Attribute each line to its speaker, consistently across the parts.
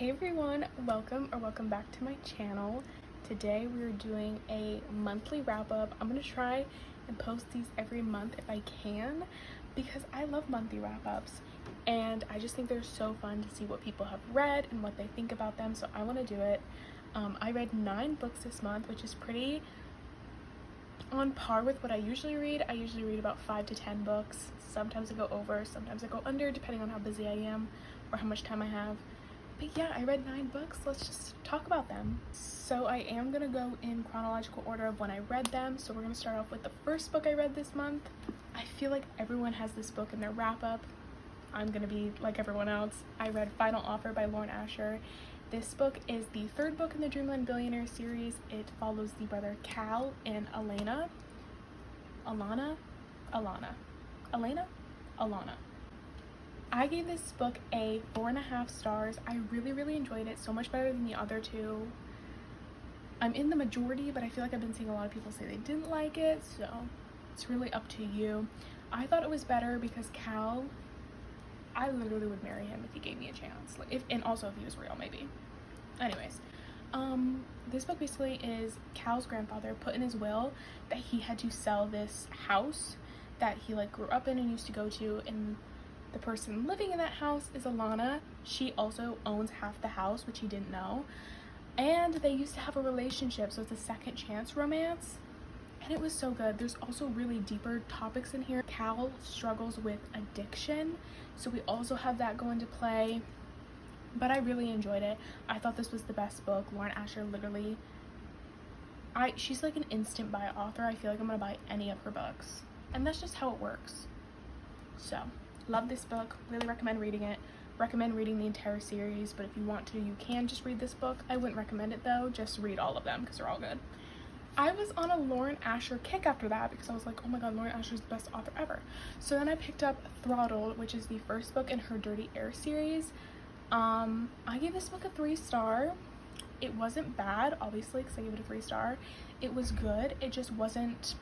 Speaker 1: Hey everyone, welcome back to my channel. Today we are doing a monthly wrap-up. I'm gonna try and post these every month if I can because I love monthly wrap-ups and I just think they're so fun to see what people have read and what they think about them, so I want to do it. I read 9 books this month, which is pretty on par with what I usually read. I usually read about 5 to 10 books. Sometimes I go over, sometimes I go under, depending on how busy I am or how much time I have. But yeah, I read 9 books. Let's just talk about them. So I am gonna go in chronological order of when I read them. So we're gonna start off with the first book I read this month. I feel like everyone has this book in their wrap-up. I'm gonna be like everyone else. I read Final Offer by Lauren Asher. This book is the 3rd book in the Dreamland Billionaire series. It follows the brother Cal and Alana. I gave this book a 4.5 stars. I really enjoyed it, so much better than the other 2. I'm in the majority, but I feel like I've been seeing a lot of people say they didn't like it, so it's really up to you. I thought it was better because Cal, I literally would marry him if he gave me a chance. Like, and also if he was real, maybe. Anyways, this book basically is Cal's grandfather put in his will that he had to sell this house that he like grew up in and used to go to, and the person living in that house is Alana. She also owns half the house, which he didn't know. And they used to have a relationship, so it's a second chance romance. And it was so good. There's also really deeper topics in here. Cal struggles with addiction, so we also have that go into play. But I really enjoyed it. I thought this was the best book. Lauren Asher literally, she's like an instant buy author. I feel like I'm gonna buy any of her books. And that's just how it works. So love this book, really recommend reading it, recommend reading the entire series, but if you want to, you can just read this book. I wouldn't recommend it though, just read all of them because they're all good. I was on a Lauren Asher kick after that because I was like, oh my god, Lauren Asher's the best author ever. So then I picked up Throttled, which is the 1st book in her Dirty Air series. I gave this book a 3-star. It wasn't bad, obviously, because I gave it a 3-star. It was good, it just wasn't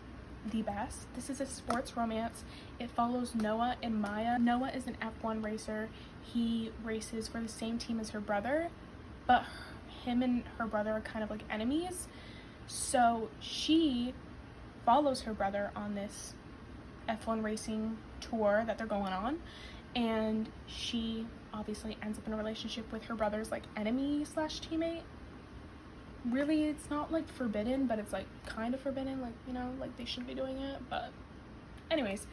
Speaker 1: the best. This is a sports romance. It follows Noah and Maya. Noah is an F1 racer. He races for the same team as her brother, but him and her brother are kind of like enemies. So she follows her brother on this F1 racing tour that they're going on, and she obviously ends up in a relationship with her brother's like enemy slash teammate. Really, it's not like forbidden, but it's like kind of forbidden, like, you know, like they shouldn't be doing it. But anyways,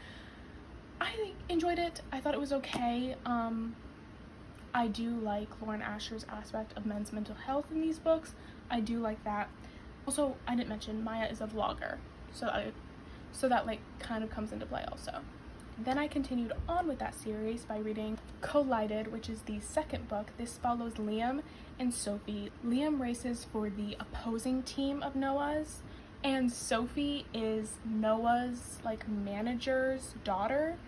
Speaker 1: I enjoyed it. I thought it was okay. I do like Lauren Asher's aspect of men's mental health in these books. I do like that. Also, I didn't mention Maya is a vlogger, so that like kind of comes into play also. Then I continued on with that series by reading Collided, which is the 2nd book. This follows Liam and Sophie. Liam races for the opposing team of Noah's, and Sophie is Noah's like manager's daughter.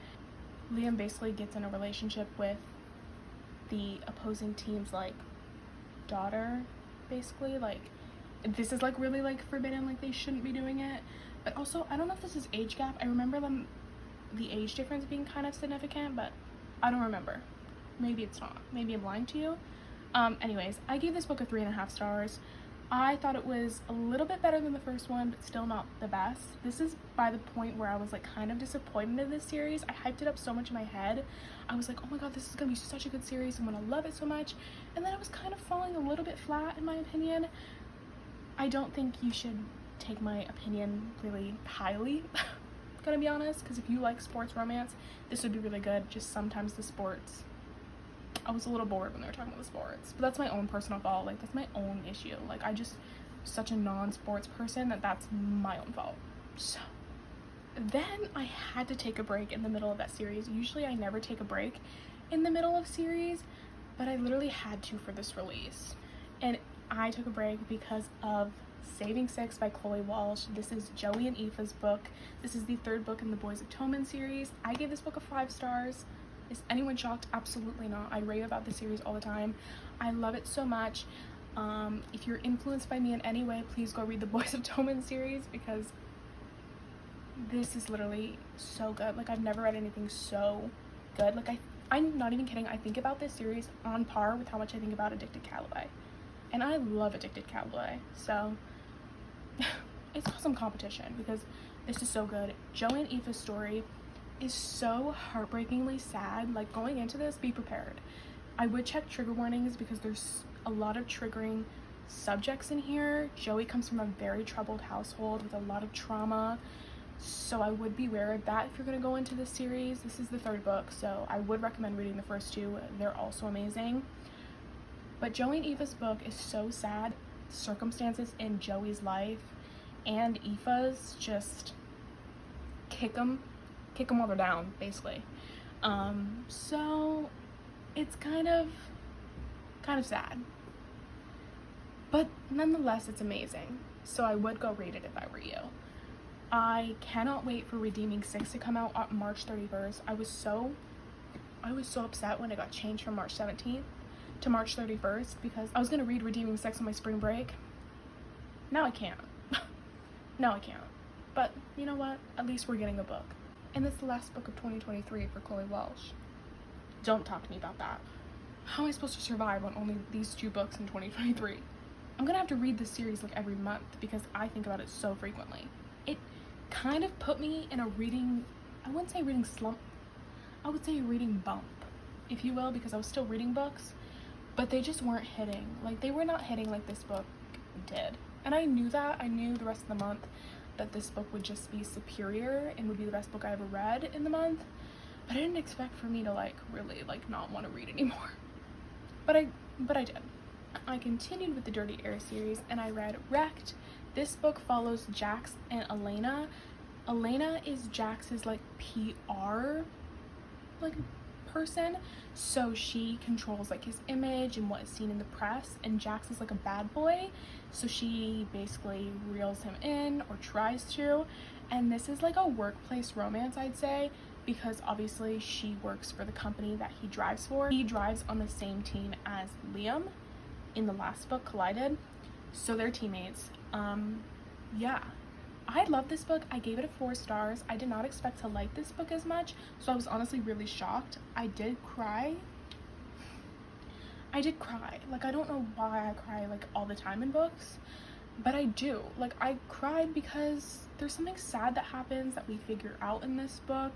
Speaker 1: Liam basically gets in a relationship with the opposing team's like daughter, basically. Like, this is like really like forbidden, like they shouldn't be doing it. But also, I don't know if this is age gap. I remember the age difference being kind of significant, but I don't remember. Maybe it's not. Maybe I'm lying to you. Anyways, I gave this book a 3.5 stars. I thought it was a little bit better than the first one, but still not the best. This is by the point where I was like kind of disappointed in this series. I hyped it up so much in my head. I was like, oh my god, this is gonna be such a good series. I'm gonna love it so much. And then it was kind of falling a little bit flat in my opinion. I don't think you should take my opinion really highly. Gonna be honest, because if you like sports romance, this would be really good. Just sometimes the sports, I was a little bored when they were talking about the sports, but that's my own personal fault. Like, that's my own issue. Like, I just such a non-sports person that's my own fault. So then I had to take a break in the middle of that series. Usually I never take a break in the middle of series, but I literally had to for this release. And I took a break because of Saving Six by Chloe Walsh. This is Joey and Aoife's book. This is the 3rd book in the Boys of Toman series. I gave this book a 5 stars. Is anyone shocked? Absolutely not. I rave about this series all the time. I love it so much. If you're influenced by me in any way, please go read the Boys of Toman series because this is literally so good. Like, I've never read anything so good. Like, I I'm not even kidding, I think about this series on par with how much I think about Addicted Callaway. And I love Addicted Callaway, so it's awesome competition because this is so good. Joey and Aoife's story is so heartbreakingly sad. Like, going into this, be prepared. I would check trigger warnings because there's a lot of triggering subjects in here. Joey comes from a very troubled household with a lot of trauma, so I would be aware of that if you're going to go into this series. This is the 3rd book, so I would recommend reading the first 2. They're also amazing. But Joey and Aoife's book is so sad. Circumstances in Joey's life and Aoife's just kick them while they're down, basically. So it's kind of sad, but nonetheless it's amazing, so I would go read it if I were you. I cannot wait for Redeeming 6 to come out on March 31st. I was so upset when it got changed from March 17th to March 31st because I was gonna read Redeeming 6 on my spring break. Now I can't. Now I can't. But you know what? At least we're getting a book. And it's the last book of 2023 for Chloe Welsh. Don't talk to me about that. How am I supposed to survive on only these 2 books in 2023? I'm gonna have to read this series like every month because I think about it so frequently. It kind of put me in a reading, I wouldn't say reading slump, I would say a reading bump, if you will, because I was still reading books, but they just weren't hitting. Like, they were not hitting like this book did. And I knew that. I knew the rest of the month that this book would just be superior and would be the best book I ever read in the month. But I didn't expect for me to like really like not want to read anymore. But I did. I continued with the Dirty Air series and I read Wrecked. This book follows Jax and Elena. Elena is Jax's like PR like person, so she controls like his image and what is seen in the press, and Jax is like a bad boy, so she basically reels him in, or tries to. And this is like a workplace romance, I'd say, because obviously she works for the company that he drives for. He drives on the same team as Liam in the last book, Collided, so they're teammates. Yeah, I love this book. I gave it a 4 stars. I did not expect to like this book as much, so I was honestly really shocked. I did cry. Like, I don't know why I cry like all the time in books, but I do. Like, I cried because there's something sad that happens that we figure out in this book,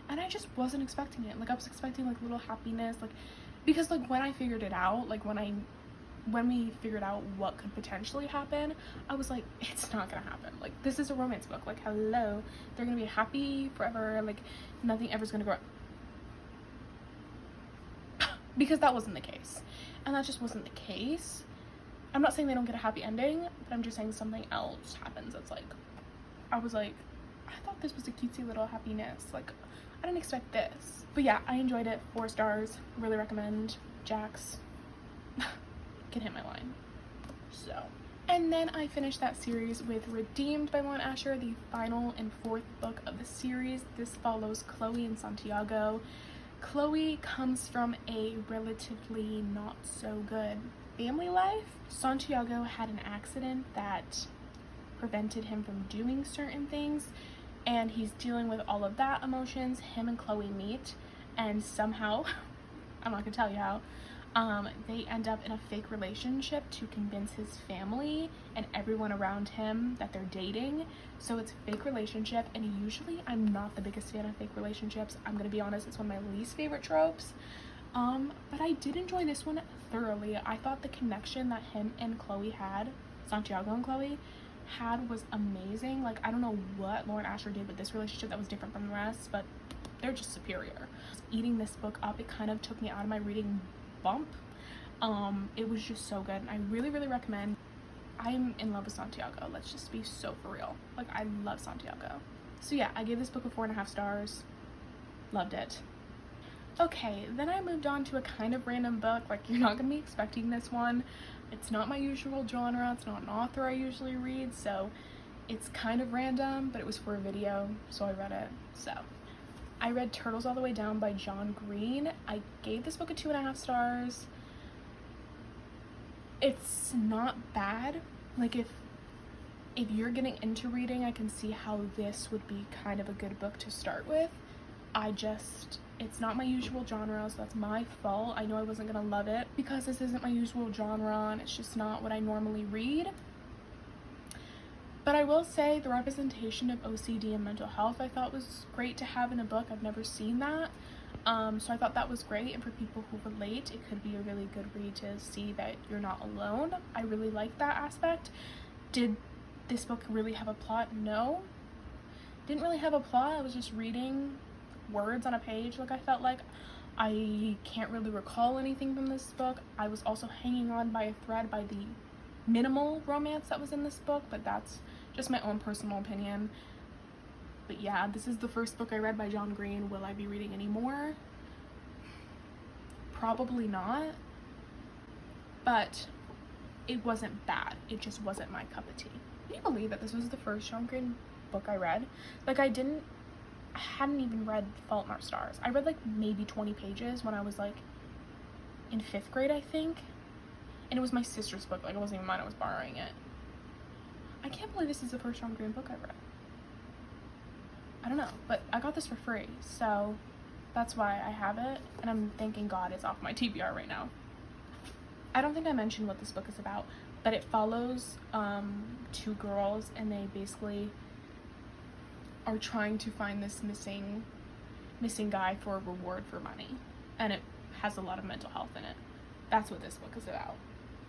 Speaker 1: and I just wasn't expecting it. Like, I was expecting like little happiness, like, because like when I figured it out, like when we figured out what could potentially happen, I was like, it's not gonna happen. Like, this is a romance book. Like, hello, they're gonna be happy forever. Like, nothing ever's gonna go because that wasn't the case, and that just wasn't the case. I'm not saying they don't get a happy ending, but I'm just saying something else happens that's like, I was like, I thought this was a cutesy little happiness. Like, I didn't expect this. But yeah, I enjoyed it. 4 stars. Really recommend. Jax can hit my line. So, and then I finished that series with Redeemed by Lauren Asher, the final and 4th book of the series. This follows Chloe and Santiago. Chloe comes from a relatively not so good family life. Santiago had an accident that prevented him from doing certain things, and he's dealing with all of that emotions. Him and Chloe meet, and somehow, I'm not gonna tell you how, they end up in a fake relationship to convince his family and everyone around him that they're dating. So it's a fake relationship, and usually I'm not the biggest fan of fake relationships. I'm gonna be honest, it's one of my least favorite tropes. But I did enjoy this one thoroughly. I thought the connection that him and Chloe had, Santiago and Chloe had, was amazing. Like, I don't know what Lauren Asher did with this relationship that was different from the rest, but they're just superior. Eating this book up, it kind of took me out of my reading bump. It was just so good, and I really recommend. I'm in love with Santiago. Let's just be so for real. Like, I love Santiago. So yeah, I gave this book a 4.5 stars. Loved it. Okay, then I moved on to a kind of random book. Like, you're not gonna be expecting this one. It's not my usual genre. It's not an author I usually read, so it's kind of random, but it was for a video, so I read it. So I read Turtles All the Way Down by John Green. I gave this book a 2.5 stars. It's not bad. Like, if you're getting into reading, I can see how this would be kind of a good book to start with. It's not my usual genre, so that's my fault. I know I wasn't gonna love it because this isn't my usual genre and it's just not what I normally read. But I will say the representation of OCD and mental health I thought was great to have in a book. I've never seen that. So I thought that was great, and for people who relate, it could be a really good read to see that you're not alone. I really liked that aspect. Did this book really have a plot? No. Didn't really have a plot. I was just reading words on a page. Like, I felt like I can't really recall anything from this book. I was also hanging on by a thread by the minimal romance that was in this book, but that's just my own personal opinion. But yeah, this is the first book I read by John Green. Will I be reading any more? Probably not. But it wasn't bad. It just wasn't my cup of tea. Can you believe that this was the first John Green book I read? Like, I hadn't even read Fault in Our Stars. I read like maybe 20 pages when I was like in 5th grade, I think. And it was my sister's book. Like, it wasn't even mine. I was borrowing it. I can't believe this is the first John Green book I read. I don't know, but I got this for free, so that's why I have it, and I'm thanking God it's off my TBR right now. I don't think I mentioned what this book is about, but it follows 2 girls, and they basically are trying to find this missing guy for a reward for money, and it has a lot of mental health in it. That's what this book is about,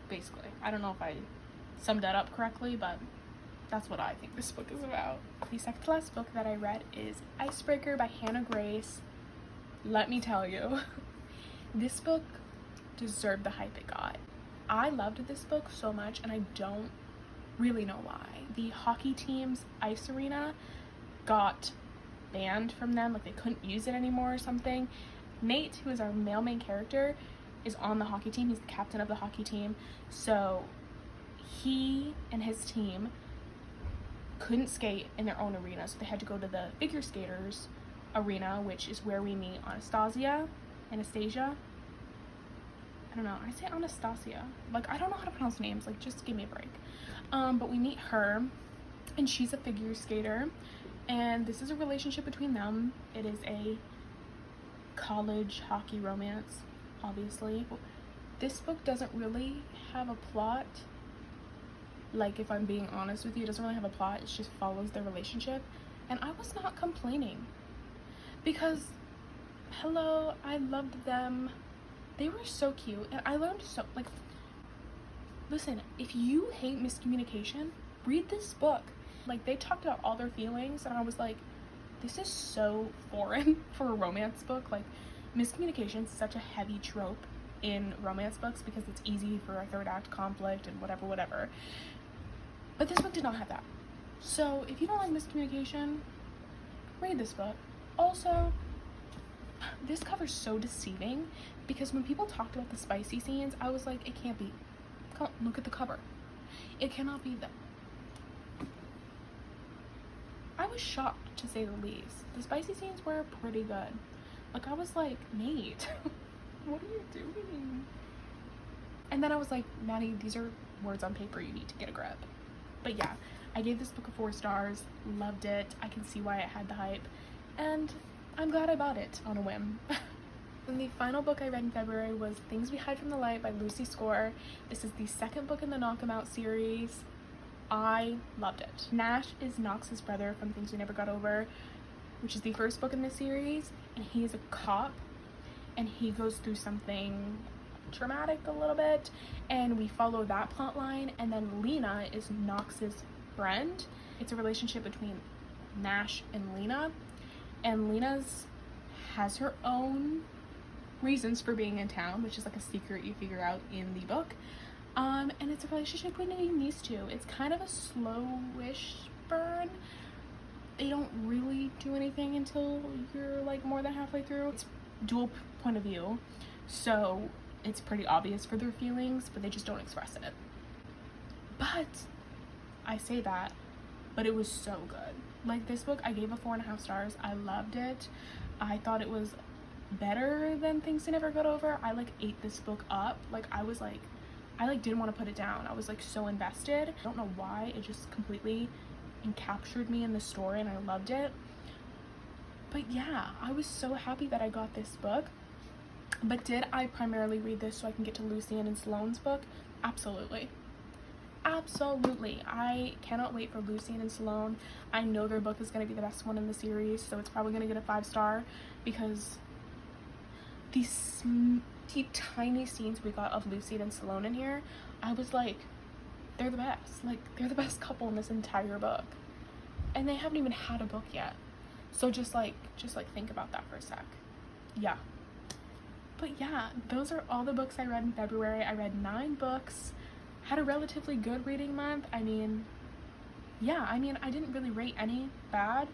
Speaker 1: basically. I don't know if I summed that up correctly, but that's what I think this book is about. The second to last book that I read is Icebreaker by Hannah Grace. Let me tell you, this book deserved the hype it got. I loved this book so much, and I don't really know why. The hockey team's ice arena got banned from them, like they couldn't use it anymore or something. Nate, who is our male main character, is on the hockey team. He's the captain of the hockey team. So he and his team couldn't skate in their own arena, so they had to go to the figure skaters arena, which is where we meet Anastasia. I don't know, I say Anastasia. Like, I don't know how to pronounce names, like, just give me a break. But we meet her, and she's a figure skater, and this is a relationship between them. It is a college hockey romance, obviously. This book doesn't really have a plot. Like, if I'm being honest with you, it doesn't really have a plot. It just follows their relationship. And I was not complaining. Because, hello, I loved them. They were so cute. And I learned so, like, listen, if you hate miscommunication, read this book. Like, they talked about all their feelings, and I was like, this is so foreign for a romance book. Like, miscommunication is such a heavy trope in romance books because it's easy for a third act conflict and whatever. But this book did not have that. So if you don't like miscommunication, read this book. Also, this cover's so deceiving because when people talked about the spicy scenes, I was like, it can't be. Come on, look at the cover. It cannot be them. I was shocked, to say the least. The spicy scenes were pretty good. Like, I was like, Nate, what are you doing? And then I was like, Maddie, these are words on paper. You need to get a grip. But yeah, I gave this book a 4 stars. Loved it. I can see why it had the hype. And I'm glad I bought it on a whim. And the final book I read in February was Things We Hide from the Light by Lucy Score. This is the 2nd book in the Knock 'Em Out series. I loved it. Nash is Knox's brother from Things We Never Got Over, which is the 1st book in the series, and he is a cop, and he goes through something traumatic a little bit, and we follow that plot line. And then Lena is Knox's friend. It's a relationship between Nash and Lena, and Lena's has her own reasons for being in town, which is like a secret you figure out in the book. And it's a relationship between these two. It's kind of a slowish burn. They don't really do anything until you're like more than halfway through. It's dual point of view, so it's pretty obvious for their feelings, but they just don't express it. But I say that, but it was so good. Like, this book, I gave a 4.5 stars. I loved it. I thought it was better than Things I Never Got Over. I like ate this book up. Like, I didn't want to put it down. I was like so invested. I don't know why. It just completely encaptured me in the story, and I loved it. But yeah, I was so happy that I got this book. But did I primarily read this so I can get to Lucian and Sloane's book? Absolutely. Absolutely. I cannot wait for Lucian and Sloane. I know their book is going to be the best one in the series, so it's probably going to get a 5-star because these tiny scenes we got of Lucian and Sloane in here, I was like, they're the best. Like, they're the best couple in this entire book. And they haven't even had a book yet. So just think about that for a sec. Yeah. But yeah, those are all the books I read in February. I read 9 books. Had a relatively good reading month. I mean, yeah, I didn't really rate any bad.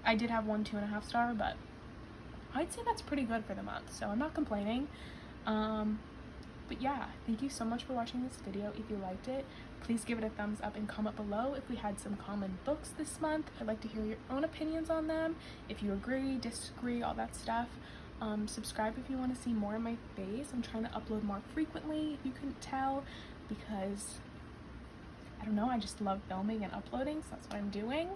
Speaker 1: I did have one 2.5 star, but I'd say that's pretty good for the month, so I'm not complaining. But yeah, thank you so much for watching this video. If you liked it, please give it a thumbs up and comment below if we had some common books this month. I'd like to hear your own opinions on them, if you agree, disagree, all that stuff. Subscribe if you want to see more of my face. I'm trying to upload more frequently, if you couldn't tell, because I don't know, I just love filming and uploading, so that's what I'm doing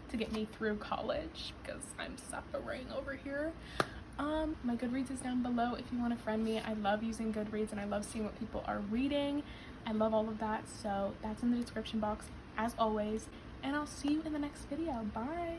Speaker 1: to get me through college because I'm suffering over here. My Goodreads is down below if you want to friend me. I love using Goodreads and I love seeing what people are reading. I love all of that, so that's in the description box as always, and I'll see you in the next video. Bye.